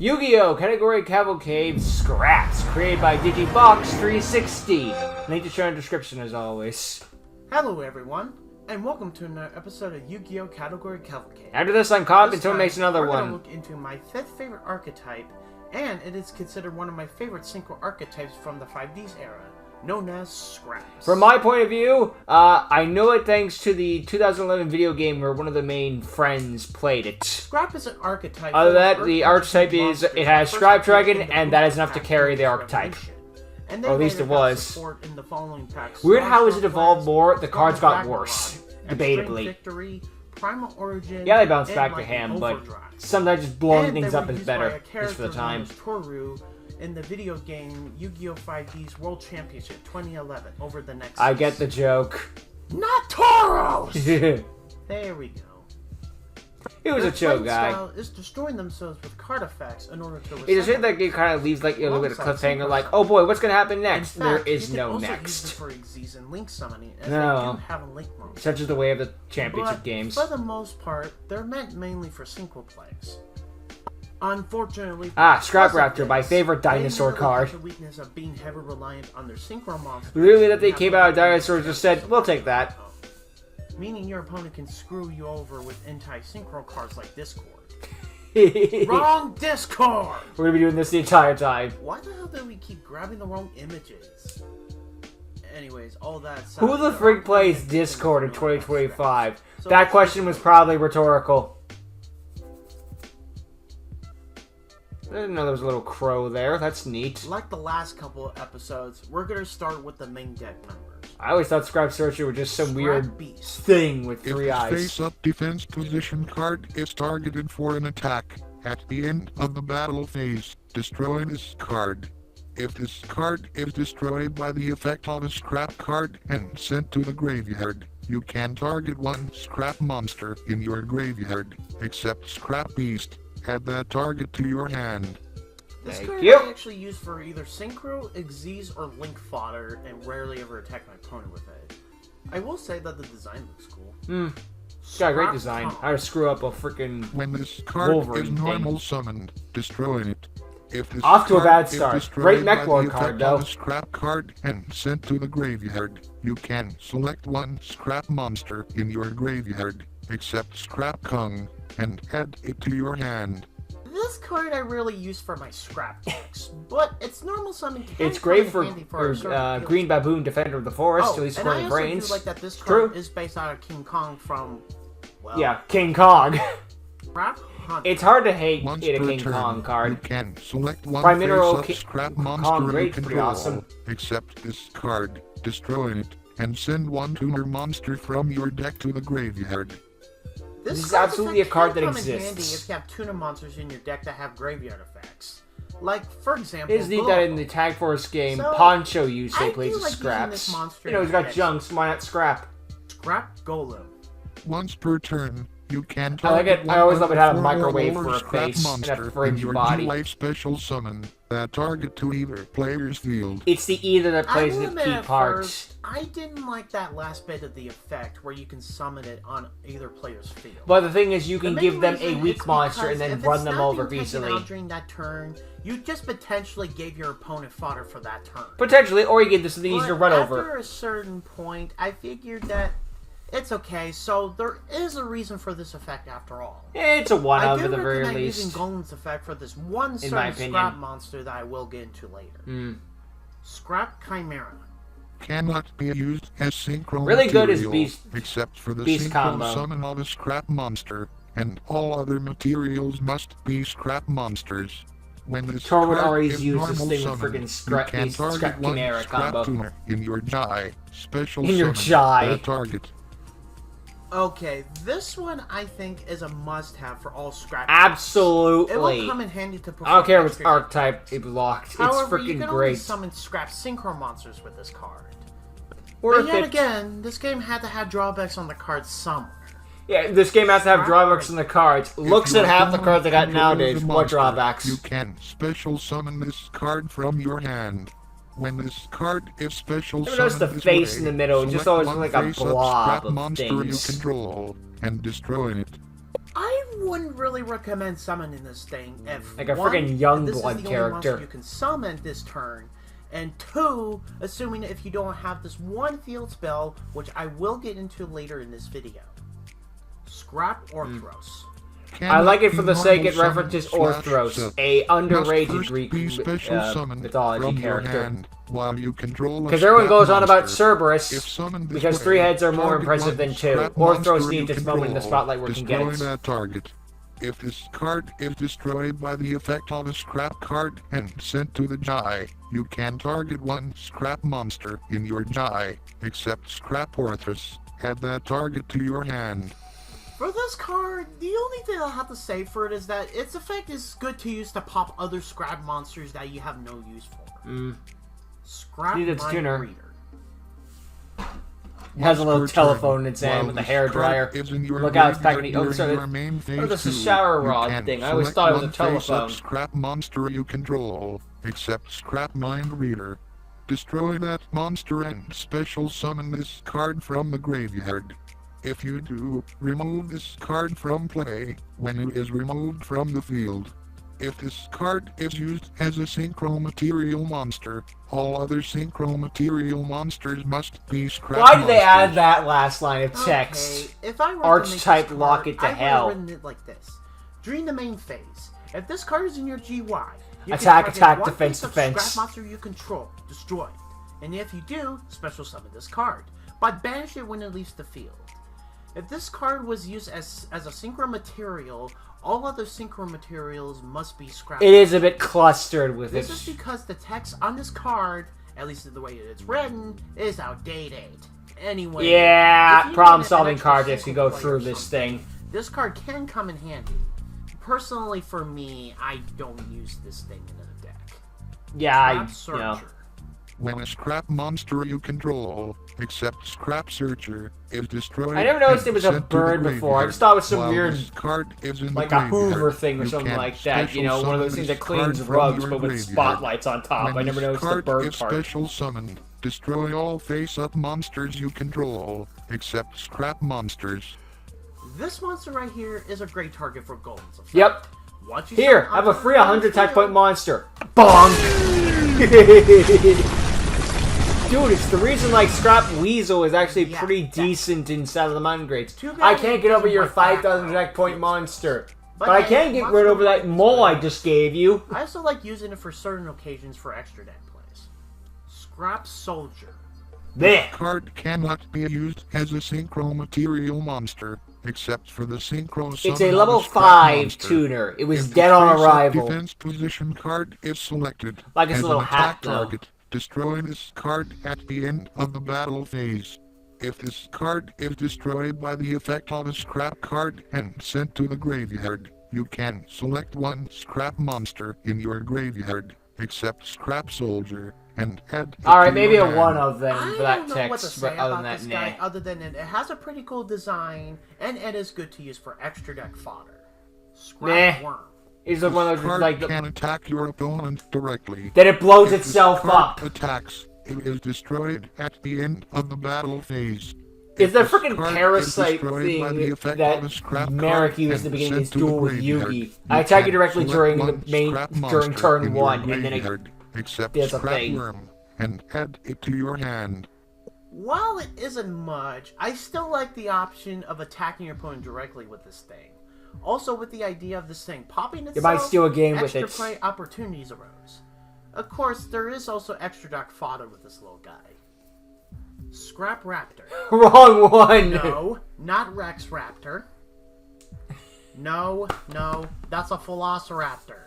Yu-Gi-Oh! Category Cavalcade Scraps, created by Digibox 360. Link to show in the description as always. Hello everyone, and welcome to another episode of Yu-Gi-Oh! Category Cavalcade. After this, I'm caught until it makes another we're one. Gonna look into my 5th favorite archetype, and it is considered one of my favorite synchro archetypes from the 5Ds era, known as Scraps. From my point of view, I know it thanks to the 2011 video game where one of the main friends played it. Scrap is an archetype. Other than that, the archetype is, it has Scribe Dragon, and that is enough to carry the archetype. And or at least it was. In the following packs, Weird how as it evolved more, the cards got worse. Debatably. Victory, Primal Origin, yeah, they bounced back to Lightning him, but Overdrive. sometimes just blowing And things they up were is used better, by a just for the character time. known as Toru in the video game Yu-Gi-Oh! 5D's World Championship 2011 over the next I get the joke. Not Tauros! It There we go. was Their a joke, playing guy. style is destroying themselves with card effects in order to It just seems like it kind of leaves like a little bit of cliffhanger, like, oh boy, what's gonna happen next? In fact, There is you no can also next. use them for Xyz and Link summoning, as No. they do have a Link mode. Such is the way of the championship But games. for the most part, they're meant mainly for synchro plays. Unfortunately, Scrap because of Raptor, my this, favorite they dinosaur really card. have the weakness of being heavily reliant on their synchro monsters. Literally, that they and came have out of no dinosaurs just said, we'll take that. Meaning your opponent can screw you over with anti-synchro cards like Discord. We're Wrong Discord! gonna be doing this the entire time. Why the hell do we keep grabbing the wrong images? Anyways, all that aside, Who the there frig are plays plenty of Discord in things to know about 2025? Scraps. So That let's question get was to it. probably rhetorical. I didn't know there was a little crow there. That's neat. Like the last couple of episodes, we're gonna start with the main deck members. I always thought Scrap Searcher was just some Scrap weird Beast. thing with If three the eyes. face-up defense position card is targeted for an attack, at the end of the battle phase, destroy this card. If this card is destroyed by the effect of a scrap card and sent to the graveyard, you can target one scrap monster in your graveyard, except Scrap Beast. Add that target to your hand. This Thank card you. I actually use for either Synchro, Xyz, or Link fodder, and rarely ever attack my opponent with it. I will say that the design looks cool. It's got a great Scrap design. Kong. I would screw up a freaking. When this card Wolverine is thing. normal summoned, destroy it. If this Off to a card bad is start. destroyed Great by Mech the Lord effect card, of though. a scrap card and sent to the graveyard, you can select one scrap monster in your graveyard, except Scrap Kong, and add it to your hand. This card I rarely use for my scrap decks, but its normal summon can It's great come for in handy a certain field. Green Baboon, Defender of the Forest, at least and for I the also brains. do like that this True. card is based out of King Kong from, well, Yeah, King Kong. Scrap Hunt. It's hard to hate Once a per King turn, Kong you card. can select one Prime Mineral face-up King scrap Kong monster you Great's pretty control, awesome. except this card, destroy it, and send one tuner monster from your deck to the graveyard. This is card's absolutely effect a card can that come in handy exists. if you have tuna monsters in your deck that have graveyard effects. Like, for example, It is neat that in the Tag Force game, So, Poncho used I to plays do with like using this scraps. monster You know, he's in got deck. junks, why not scrap? Scrap Golem. Once per turn, you can I like target it. I always love it how it one microwave or for a scrap face and a monster fringe in your body. G-Life special summon that target to either player's field. It's the either that plays I will the admit key at part. first, I didn't like that last bit of the effect where you can summon it on either player's field. But the thing is, you The can main give them a reason weak is monster because and then if run it's them not over being taken easily. out during that turn, you just potentially gave your opponent fodder for that turn. Potentially, or you get this something easier to But run after over. a certain point, I figured that it's okay, so there is a reason for this effect after all. It's a one I of do at the very recommend using least. Golem's effect for this one my certain opinion. scrap monster that I will get into later. Hmm. Scrap Chimera. Cannot be used as synchro Really good as material, beast- except for the beast synchro combo. summon of a scrap monster, and all other materials must be scrap monsters. When this Tor would card always is use this normal thing with summoned, friggin' scrap- you can these target scrap one chimera scrap combo. tuner in your Jai special In your summon Jai. that target. Okay, this one I think is a must-have for all scrap. It will Absolutely. come in handy to perform I don't care if it's extra damage. archetype, it's locked. However, It's you freaking can only great. summon scrap synchro monsters with this card. Worth But yet it. again, this game had to have drawbacks on the cards somewhere. Yeah, this game has to have drawbacks on the cards. Looks If you at half the don't cards I got control the nowadays. What monster, drawbacks? You can special summon this card from your hand. When this card is special Ever notice summoned the this face way, in the middle? It just select always one looks like a face-up blob scrap of monster things. you control and destroy it. I wouldn't really recommend summoning this thing if Like a one, friggin' young this blood is the only monster character. you can summon this turn, and 2, assuming if you don't have this one field spell, which I will get into later in this video. Scrap Orthros. I like it for the sake it Normal references summon Orthros, slash a underrated must first Greek be special summoned mythology from your character. hand while you control a Because everyone scrap goes on about monster. If Cerberus, summoned this because way, 3 heads are more target impressive one than 2. scrap Orthros monster needs you its moment in the control, spotlight where we can get destroy it. that target. If this card is destroyed by the effect of a scrap card and sent to the die, you can target one scrap monster in your die, except Scrap Orthros. Add that target to your hand. For this card, the only thing I'll have to say for it is that its effect is good to use to pop other scrap monsters that you have no use for. Scrap Need its Mind tuner. Reader. It has a little Once per telephone turn, in its hand while with a this hairdryer. card is in your Look out, it's graveyard packing. Oh, during sorry. your main phase This is a 2, shower you rod can thing. I always select thought it was a one face-up telephone. Scrap monster you control, except Scrap Mind Reader. Destroy that monster and special summon this card from the graveyard. If you do, remove this card from play when it is removed from the field. If this card is used as a synchro material monster, all other synchro material monsters must be scrap Why did they add monsters. that last line of text? Okay, if I were Archetype to make this lock card, it to I would hell. have written it like this. During the main phase, if this card is in your GY, you Attack, can target attack, one defense, face-up defense. Scrap monster you control, destroy. And if you do, special summon this card, but banish it when it leaves the field. If this card was used as a synchro material, all other synchro materials must be scrapped. It is a bit clustered with This it. is because the text on this card, at least the way it's written, is outdated. Anyway, Yeah, if you problem-solving need an extra card if you go single through player or this something, thing. This card can come in handy. Personally, for me, I don't use this thing in a deck. Yeah, Scrap you know. Searcher. When a scrap monster you control, except Scrap Searcher, is destroyed. I never noticed and it was a sent to the bird before. I graveyard, just thought it was some while weird, this card is in like the a Hoover graveyard, thing or you something can like that. special You know, one of those summon things that this cleans card from rugs, your but with graveyard. spotlights on top. When I never this noticed the card bird is part. special summoned, destroy all face-up monsters you control, except Scrap monsters. This monster right here is a great target for golems. effect. Yep. Once you Here, summon I have a onto free the 100 attack field, point monster. Bonk! Dude, it's the reason, like, Scrap Weasel is actually Yeah, pretty that- decent in Saddle of the Mountain Grades. Too bad I it can't get over doesn't your work back 5,000 though. attack point monster. But But I hey, can't get monster rid over that is mole I good. just gave you. I also like using it for certain occasions for extra deck plays. Scrap Soldier. There. Card cannot be used as a synchro material monster, except for the synchro It's a summon level of a scrap 5 monster. tuner. It was If the dead on face-up arrival. defense position card is selected Like its as little an hat, attack though. target, destroy this card at the end of the battle phase. If this card is destroyed by the effect of a scrap card and sent to the graveyard, you can select one scrap monster in your graveyard, except Scrap Soldier, and add it Alright, to maybe your a hand. one of them I for that don't know what to text, say but other than about that, this guy, nah. other than it has a pretty cool design, and it is good to use for extra deck fodder. Scrap Nah. Worm. It's one of This those, card like, can attack your opponent directly. then it blows If this itself card up. attacks, it is destroyed at the end of the battle phase. It's If the this freaking card is parasite destroyed by the thing effect that of a scrap Merrick card used at the and beginning of his sent to the duel with graveyard, Yugi. I attack you can directly select during the one main scrap during monster turn in your 1, and then it graveyard, except does a Scrap thing. Worm, and add it to your hand. While it isn't much, I still like the option of attacking your opponent directly with this thing. Also, with the idea of this thing popping itself, might steal a game with extra it. play opportunities arose. Of course, there is also extra deck fodder with this little guy. Scrap Raptor. Wrong one! No, not Rex Raptor. No, that's a Velociraptor.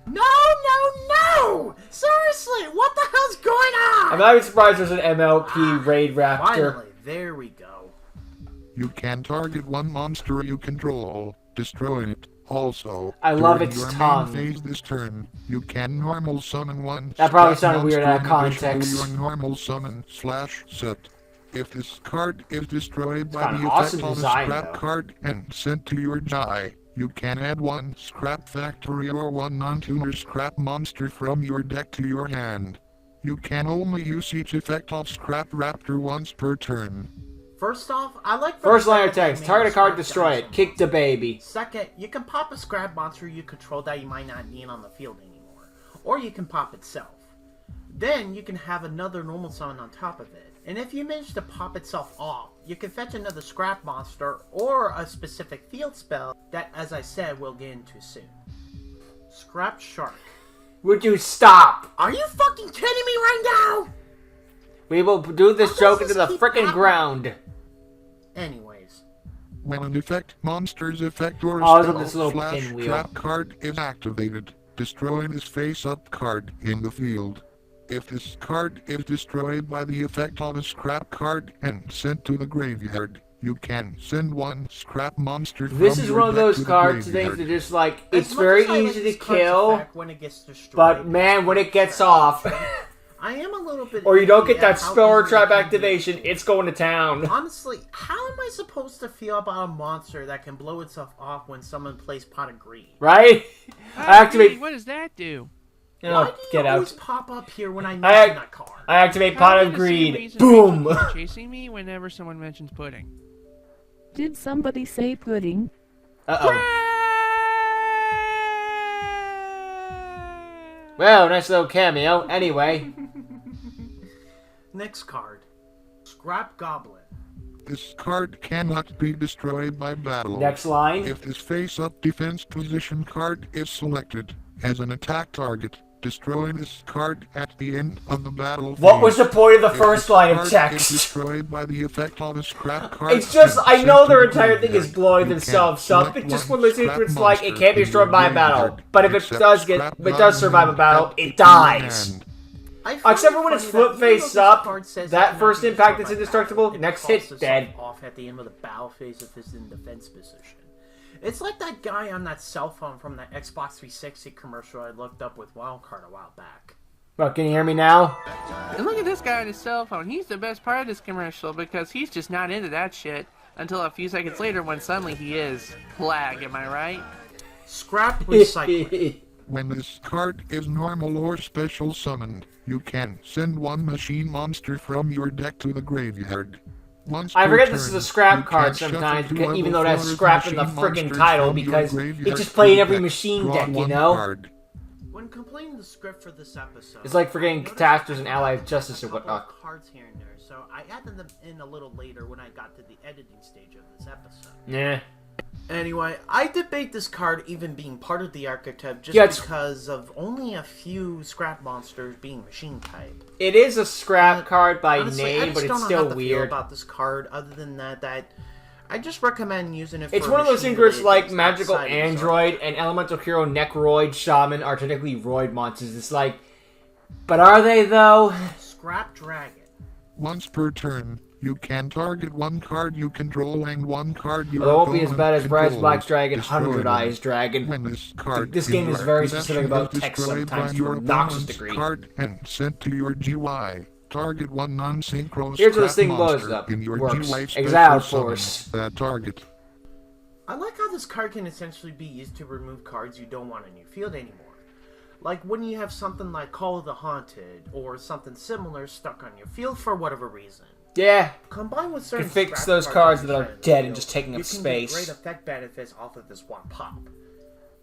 No! Seriously, what the hell's going on? I'm not even surprised there's an MLP Raid Raptor. Finally, there we go. You can target one monster you control, destroying it. Also, I love during its your tongue. main phase this turn, you can normal summon one. That probably scrap sounded weird monster out of in addition to context. your normal summon / set. If this card is destroyed by got an the awesome effect of a design, scrap though. card and sent to your die, you can add one scrap factory or one non-tuner scrap monster from your deck to your hand. You can only use each effect of Scrap Raptor once per turn. First off, I like the First line fact of that text. they Target a made card, scrap destroy dice it. on Kick the monsters. baby. Second, you can pop a scrap monster you control that you might not need on the field anymore. Or you can pop itself. Then you can have another normal summon on top of it. And if you manage to pop itself off, you can fetch another scrap monster or a specific field spell that, as I said, we'll get into soon. Scrap Shark. Would you stop? Are you fucking kidding me right now? We will do this How joke does into this the keep frickin' happening? ground. Anyways. When an effect, monster's effect, or Oh, spell this little slash pinwheel. trap card is activated, destroying this face-up card in the field. If this card is destroyed by the effect of a scrap card and sent to the graveyard, you can send one scrap monster from This is your one of deck those to the cards things graveyard. that just like, As it's much very as I like easy to this card's kill, effect when it gets destroyed, but man, when it gets off, I am a little bit. or you don't iffy get that at how spell or easy trap it can be. activation, it's going to town. Honestly, how am I supposed to feel about a monster that can blow itself off when someone plays Pot of Greed? Right? I activate. What does that do? You Why know, do you get always out. pop up here when I I- mention that card? I activate How Pot are of the same Greed. reason Boom! people keep chasing me whenever someone mentions pudding. Did somebody say pudding? Uh-oh. Well, nice little cameo. Anyway. Next card, Scrap Goblin. This card cannot be destroyed by battle. Next line. If this face-up defense position card is selected as an attack target, destroy this card at the end of the battle phase. What was the point of the If first this line of card is text? destroyed by the effect of a scrap card, It's just, I sent know to their the entire thing is graveyard. blowing You themselves can up. select It's just one one of those things scrap where it's like, it monster can't be in destroyed your by a battle. graveyard, But if it except does scrap survive a goblin battle, at it the other dies. hand. I find Except it for when it's funny that flip even though face this up, card says that it cannot first be impact destroyed is by indestructible, battle, next it hit, pops itself dead. off at the end of the battle phase if it's in defense position. It's like that guy on that cell phone from that Xbox 360 commercial I looked up with Wildcard a while back. Well, can you hear me now? And look at this guy on his cell phone. He's the best part of this commercial because he's just not into that shit until a few seconds later when suddenly he is. Flag, am I right? Scrap Recycling. When this card is normal or special summoned, you can send one machine monster from your deck to the graveyard. Once I per forget this is turn, a scrap you card can sometimes, shuffle because, two even though it level has four scrap in the machine friggin' monsters title, from your because graveyard it's just to playing your every deck. machine Draw deck, you one know? card. When completing the script for this episode, It's like forgetting I noticed Catastrophes and I had Allied Justice or a couple of whatnot. cards here and there, so I added them in a little later when I got to the editing stage of this episode. Yeah. Anyway, I debate this card even being part of the archetype just Yeah, it's- because of only a few scrap monsters being machine type. It is a scrap card by Honestly, I name, just but don't it's know still how to feel weird. about this card. Other than that I just recommend using it. It's for one of those things where it's like machine-related Magical things outside of this Android archetype. and Elemental Hero Necroid Shaman are technically Roid monsters. It's like, but are they though? Scrap Dragon. Once per turn, you can target one card you control and one card you Well, it won't be as bad as Brad's Black Dragon, Destroy 100 them. Eyes Dragon. When this card This in game is your very possession specific about is text destroyed sometimes by to your an obnoxious opponent's degree. card and sent to your GY. Target one non-synchro Here's where this scrap thing blows monster up. in your Works. GY special Exile summon Force. that target. I like how this card can essentially be used to remove cards you don't want in your field anymore. Like when you have something like Call of the Haunted or something similar stuck on your field for whatever reason. Yeah. Combined with certain fix scrap those cards on that your are side of the dead and field, just taking up you can space. get great effect benefits off of this one pop.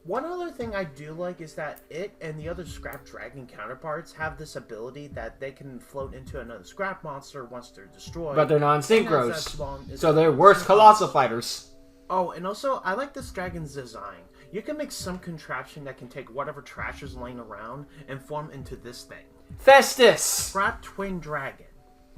One other thing I do like is that it and the other Scrap Dragon counterparts have this ability that they can float into another Scrap Monster once they're destroyed. But they're and as non-synchros. long as So they're it's worse synchronous. Colossal Fighters. Oh, and also, I like this dragon's design. You can make some contraption that can take whatever trash is laying around and form into this thing. Festus! Scrap Twin Dragon.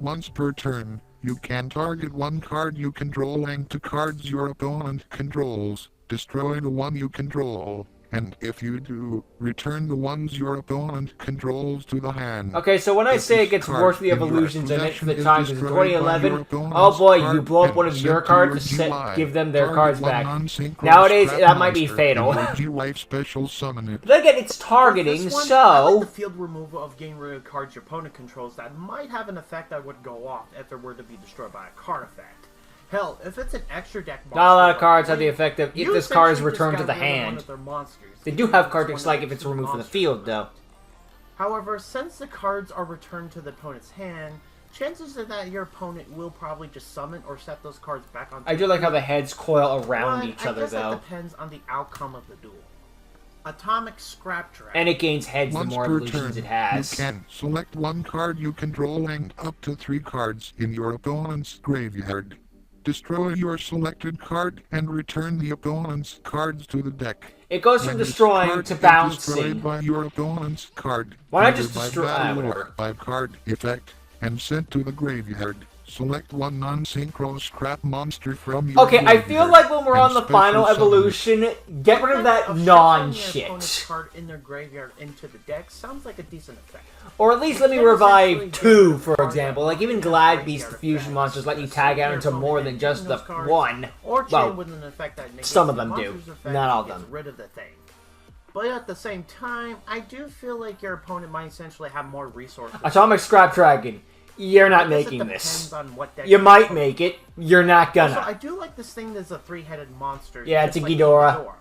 Once per turn, you can target one card you control and two cards your opponent controls, destroy the one you control, and if you do, return the ones your opponent controls to the hand. Okay, so when I If say this it gets card worse the in your evolutions and it possession for the is times in destroyed by your 2011, opponent's oh boy, you card blow up and one of your sent to cards to your GY, give them their target cards one back. non-synchro Nowadays, scrap that might be monster fatal. in your GY special summon it. But then again, it's targeting, This one, I like the so... field removal of getting rid of cards your opponent controls that might have an effect that would go off if it were to be destroyed by a card effect. Hell, if it's an extra deck monster... Not a lot of like cards have the Blade, effect of if you this card is essentially just returned to got the rid of one hand. of their monsters. They do have card It's tricks one like of if it's the removed from the monsters field, left. though. However, since the cards are returned to the opponent's hand, chances are that your opponent will probably just summon or set those cards back on. I do like how the heads coil around But each I other, guess though. that depends on the outcome of the duel. Atomic Scrap Dragon. And it gains heads the Once more per evolutions turn, it has. you can select one card you control and up to 3 cards in your opponent's graveyard. Destroy your selected card and return the opponent's cards to the deck. It goes from When this destroying card to is bouncing. destroyed by your opponent's card, Why not either just by destroy- battle whatever. or by card effect, and sent to the graveyard. Select one non-synchro scrap monster from your Okay, I feel graveyard like when we're and on the special final summon it. evolution, get rid of that Shuffling your opponent's non-shit. card in their graveyard into the deck sounds like a decent effect. Or at least let me Essentially revive get 2, the for card example. out Like, even of the Glad graveyard Beast, the fusion effects, monsters, let you so tag out your into more than opponent just the those cards, one. Or chain Well, with an effect that negates some of the them do. monster's effect Not all and of gets them. rid of the thing. But at the same time, I do feel like your opponent might essentially have more resources. Atomic Scrap Dragon. You're not I guess it making depends this. on what deck You you're might playing. make it. You're not Also, gonna. I do like this thing that's a 3-headed monster. Yeah, just it's a like Ghidorah.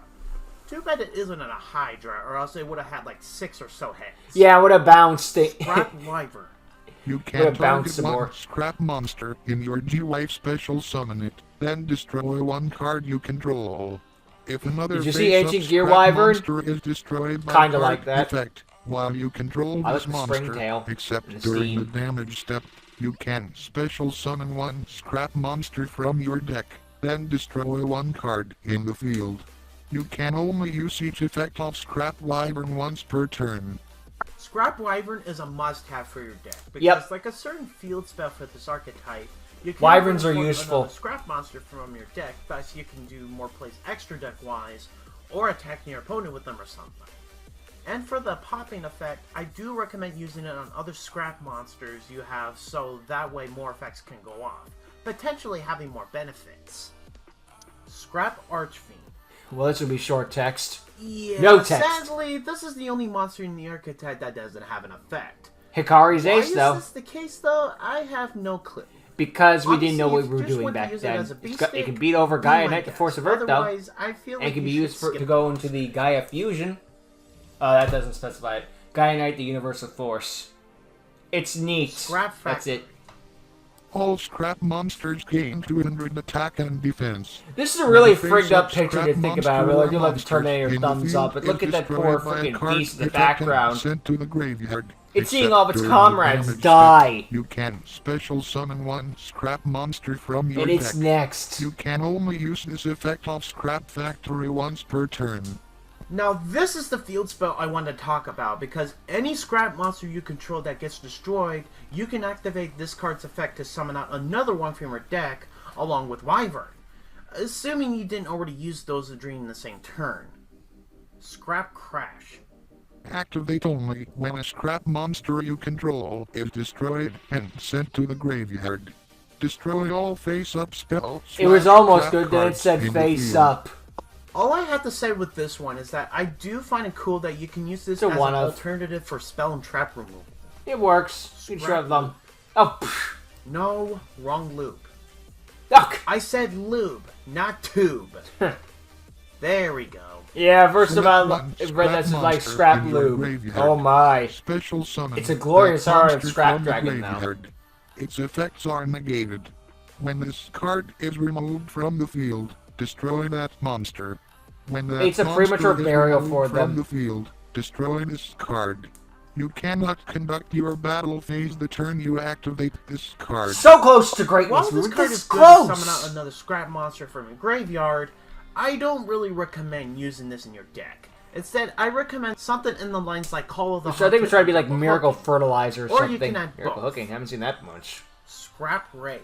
Too bad it isn't a Hydra, or else it would have had like 6 or so heads. Yeah, what a bounce thing. Scrap Wyvern. You Would can have bounced target some one more. scrap monster in your G-Wave special summon it, then destroy one card you control. If another Did you see face-up Ancient Gear scrap Wyvern? monster is destroyed by Kinda card like that. effect, while you control I like this the monster, Springtail except and the during the Steam. damage step, you can special summon one scrap monster from your deck, then destroy one card in the field. You can only use each effect of Scrap Wyvern once per turn. Scrap Wyvern is a must-have for your deck. Because Yep. like a certain field spell for this archetype, you can Wyverns are import useful. another scrap monster from your deck, thus you can do more plays extra deck-wise, or attacking your opponent with them or something. And for the popping effect, I do recommend using it on other scrap monsters you have, so that way more effects can go off, potentially having more benefits. Scrap Archfiend. Well, this would be short text. Yeah, No text. sadly, this is the only monster in the archetype that doesn't have an effect. Hikari's Why Ace, is though, this the case, though? I have no clue. because we didn't know Honestly, what we were if you just doing want to back use it then. as a It beast can stick, beat over be Gaia my Knight, the guess. Force of Earth, though. Otherwise, I feel like And it can be you used should for, skip to go it. into the Gaia Fusion. That doesn't specify it. Gaia Knight, the Universal Force. It's neat. Scrap That's Factory. it. All scrap monsters gain 200 attack and defense. This is a really When frigged up face-up picture to scrap think monster about. I really or do like the monster Terminator in the thumbs field up, but is look at that destroyed poor by a freaking card beast in the effect and background. Sent to the graveyard. It's seeing Except all of its during the comrades damage die. step, you can special summon one scrap monster from your And it's deck. next. You can only use this effect of Scrap Factory once per turn. Now, this is the field spell I want to talk about, because any scrap monster you control that gets destroyed, you can activate this card's effect to summon out another one from your deck, along with Wyvern. Assuming you didn't already use those during the same turn. Scrap Crash. Activate only when a scrap monster you control is destroyed and sent to the graveyard. Destroy all face-up spells. It was almost scrap good that it cards said in the face field. up. All I have to say with this one is that I do find it cool that you can use this It's a as an one-of. alternative for spell and trap removal. It works. You can Scrap shove them. Oh, pfft. No, wrong lube. Yuck. I said lube, not tube. There we go. Yeah, first of all, Select it one read that's scrap like monster scrap in your lube. graveyard. Oh my. Special summon. It's a glorious that art of monster Scrap from the Dragon now. graveyard. Its effects are negated. When this card is removed from the field, destroy that monster. When that It's a monster premature is burial removed for from them. the field, destroy this card. You cannot conduct your battle phase the turn you activate this card. So close to greatness. While We this were card this is good to summon out close. another scrap monster from your graveyard, I don't really recommend using this in your deck. Instead, I recommend something in the lines like Call of the So I think we Hunter try to be like or Miracle Hooking. Fertilizer or Or you something. can add Miracle both. Hooking. Haven't seen that much. Scrap Rage.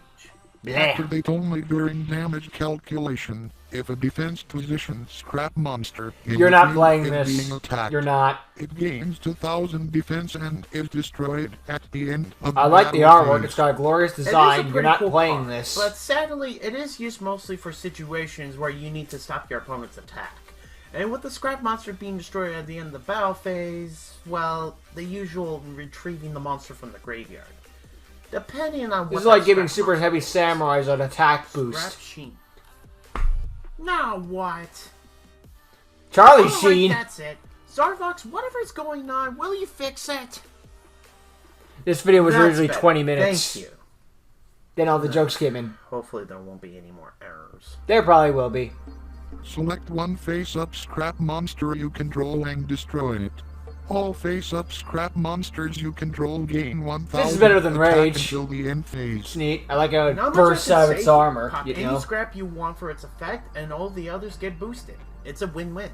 Bleh. Activate only during damage calculation if a defense position scrap monster in You're the not field playing is this. being attacked. You're not. It gains 2,000 defense and is destroyed at the end of I like the battle artwork. phase. It's got a glorious It is a design. You're pretty not cool playing card, this. But sadly, it is used mostly for situations where you need to stop your opponent's attack. And with the scrap monster being destroyed at the end of the battle phase, well, the usual retrieving the monster from the graveyard. Depending on what This is like that giving scrap Super monster Heavy is. Samurais an attack Scrap boost. Sheen. Now what? Charlie Alright, Sheen. that's it. Zarvox, whatever's going on, will you fix it? This video was That's originally better. 20 minutes. Thank you. Then all the jokes came in. Hopefully there won't be any more errors. There probably will be. Select one face-up scrap monster you control and destroy it. All face-up scrap monsters you control gain 1,000 This is better than attack Rage. until the end phase. It's neat. I like how it Not much bursts I can out of its say. armor. Pop You any know? scrap you want for its effect, and all the others get boosted. It's a win-win.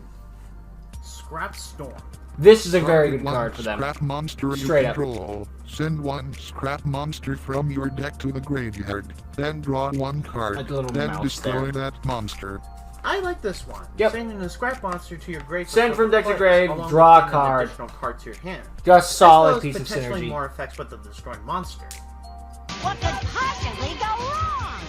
Scrap Storm. This is a very Target good one card for them. Scrap monster Straight you up. control. Send one scrap monster from your deck to the graveyard. Then draw one card. Like a little then mouse destroy there. that monster. I like this one. Yep. Sending a scrap monster to your grave. Send from deck to players, grave, along draw with a an card. Additional card to your hand. Just As solid well as piece of potentially synergy. more effects with the destroying monster. What could possibly go wrong?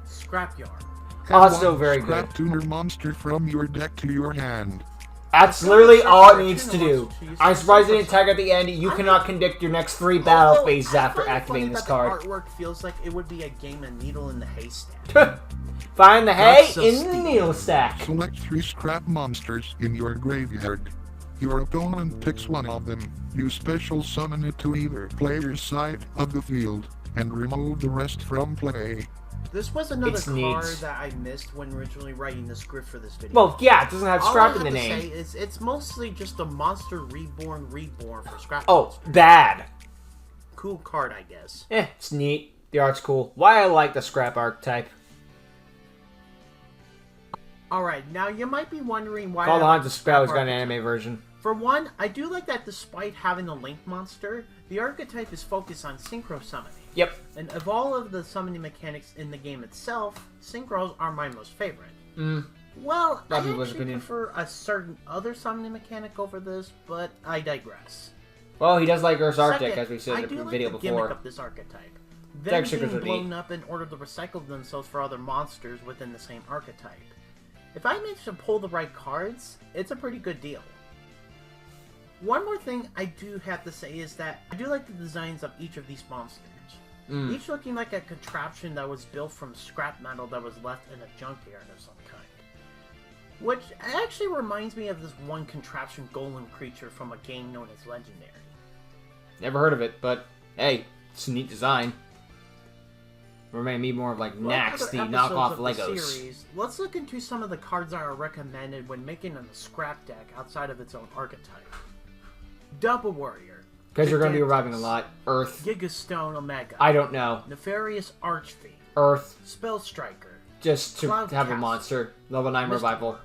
Scrapyard. Add Also one very scrap good. tuner monster from your deck to your hand. That's literally all it needs to do. I'm surprised it didn't tag at the end. You cannot conduct your next 3 battle Although, phases I after find it activating funny this that card. The artwork feels like it would be a game of needle in the haystack. Find the hay so in the steep. needle stack. Select 3 scrap monsters in your graveyard. Your opponent picks one of them. You special summon it to either player's side of the field, and remove the rest from play. This was another It's card neat. that I missed when originally writing the script for this video. Well, yeah, it doesn't have All scrap I in the have to name. say is it's mostly just a monster reborn for scrap. Oh, monster. bad. Cool card, I guess. It's neat. The art's cool. Why I like the scrap archetype. Alright, now you might be wondering why Call I the like Hunt the of Spell has got an archetype. anime version. For one, I do like that despite having a Link monster, the archetype is focused on synchro summoning. Yep. And of all of the summoning mechanics in the game itself, synchros are my most favorite. Well, I That people's actually opinion. prefer a certain other summoning mechanic over this, but I digress. Well, he does like Earth's Arctic, Second, as we said I in do the like video the before. gimmick of this archetype. Them Deck stickers being are blown neat. up in order to recycle themselves for other monsters within the same archetype. If I manage to pull the right cards, it's a pretty good deal. One more thing I do have to say is that I do like the designs of each of these monsters. Each looking like a contraption that was built from scrap metal that was left in a junkyard of some kind. Which actually reminds me of this one contraption golem creature from a game known as Legendary. Never heard of it, but hey, it's a neat design. Remind me more of like Like Nax, other the episodes knockoff of the Legos. series, let's look into some of the cards that are recommended when making a scrap deck outside of its own archetype. Double Warrior. Because you're going to be Gigantus, arriving a lot. Earth. Gigastone Omega. I don't know. Nefarious Archfiend. Earth. Spell Striker. Just to Cloud have a Castle. monster. Level 9 revival.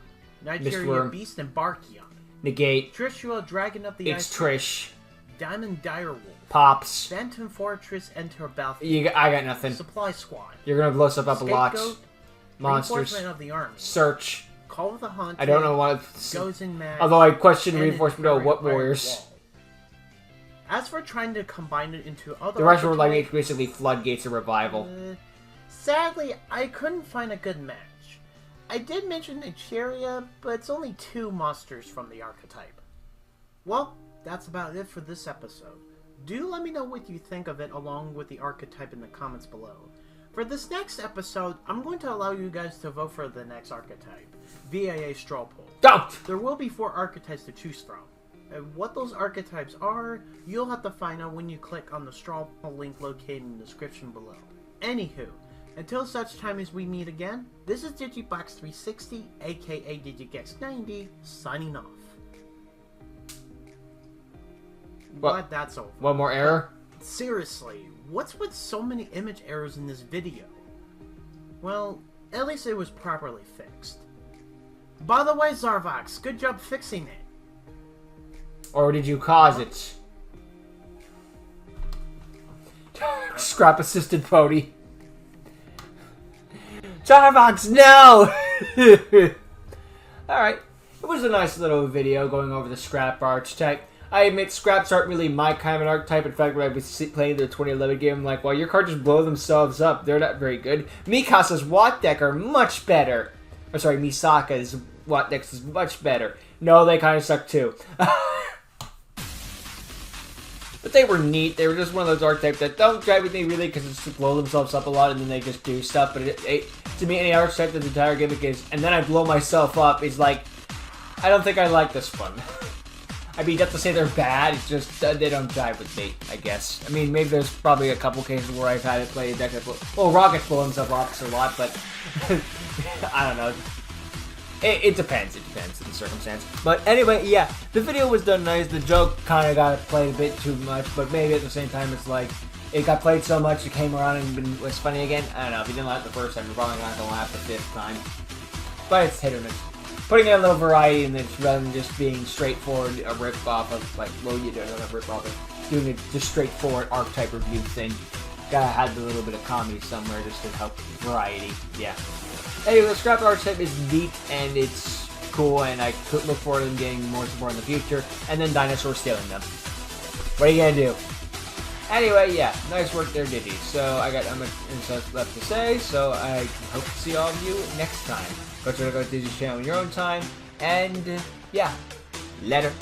Nigeria Mistworm. Beast and Barkion. Negate. Trishula Dragon of the It's Ice. Trish. Diamond Direwolf. Pops. Phantom Fortress Enter Battlefield. I got nothing. Supply Squad. You're going to blow stuff up a lot. Scapegoat. Monsters. Reinforcement of the Army. Search. Call of the Hunt. I don't know what... Goes in Match. Although I question and reinforcement of what Imperial Iron warriors. Wall. As for trying to combine it into other The rest were like archetypes, basically floodgates of revival. sadly, I couldn't find a good match. I did mention Nigeria, but it's only 2 monsters from the archetype. Well, that's about it for this episode. Do let me know what you think of it along with the archetype in the comments below. For this next episode, I'm going to allow you guys to vote for the next archetype, via a straw poll. Don't! There will be 4 archetypes to choose from. And what those archetypes are, you'll have to find out when you click on the straw poll link located in the description below. Anywho, until such time as we meet again, this is Digibox360, aka DigiGex90, signing off. What? But that's over. One more error? Seriously, what's with so many image errors in this video? Well, at least it was properly fixed. By the way, Zarvox, good job fixing it. Or did you cause it? Scrap assisted Pody. Starbucks, no! Alright. It was a nice little video going over the scrap archetype. I admit scraps aren't really my kind of an archetype. In fact, when I was playing the 2011 game, I'm like, well, your cards just blow themselves up. They're not very good. Mikasa's Watt deck are much better. Or sorry, Misaka's Watt decks is much better. No, they kind of suck too. But they were neat. They were just one of those archetypes that don't drive with me really because it's to blow themselves up a lot and then they just do stuff. But to me, any archetype that the entire gimmick is, and then I blow myself up, is like, I don't think I like this one. I mean, not to say they're bad, it's just they don't jive with me, I guess. I mean, maybe there's probably a couple cases where I've had it play a deck that... Well, Rocket's blow himself off a lot, but... I don't know. It depends. It depends on the circumstance. But anyway, yeah, the video was done nice. The joke kind of got played a bit too much, but maybe at the same time it's like, it got played so much it came around and was funny again. I don't know, if you didn't laugh the first time, you're probably not going to laugh the fifth time. But it's hit or miss. Putting in a little variety in this rather than just being straightforward, a rip-off of, like, well, you don't have a rip-off of doing a just straightforward archetype review thing. Gotta have a little bit of comedy somewhere just to help variety, yeah. Anyway, the scrap archetype is neat and it's cool, and I could look forward to them getting more support in the future, and then dinosaurs stealing them. What are you gonna do? Anyway, yeah, nice work there, Diddy. So I got much left to say, so I hope to see all of you next time. Go check out Diddy's channel on your own time, and yeah, later.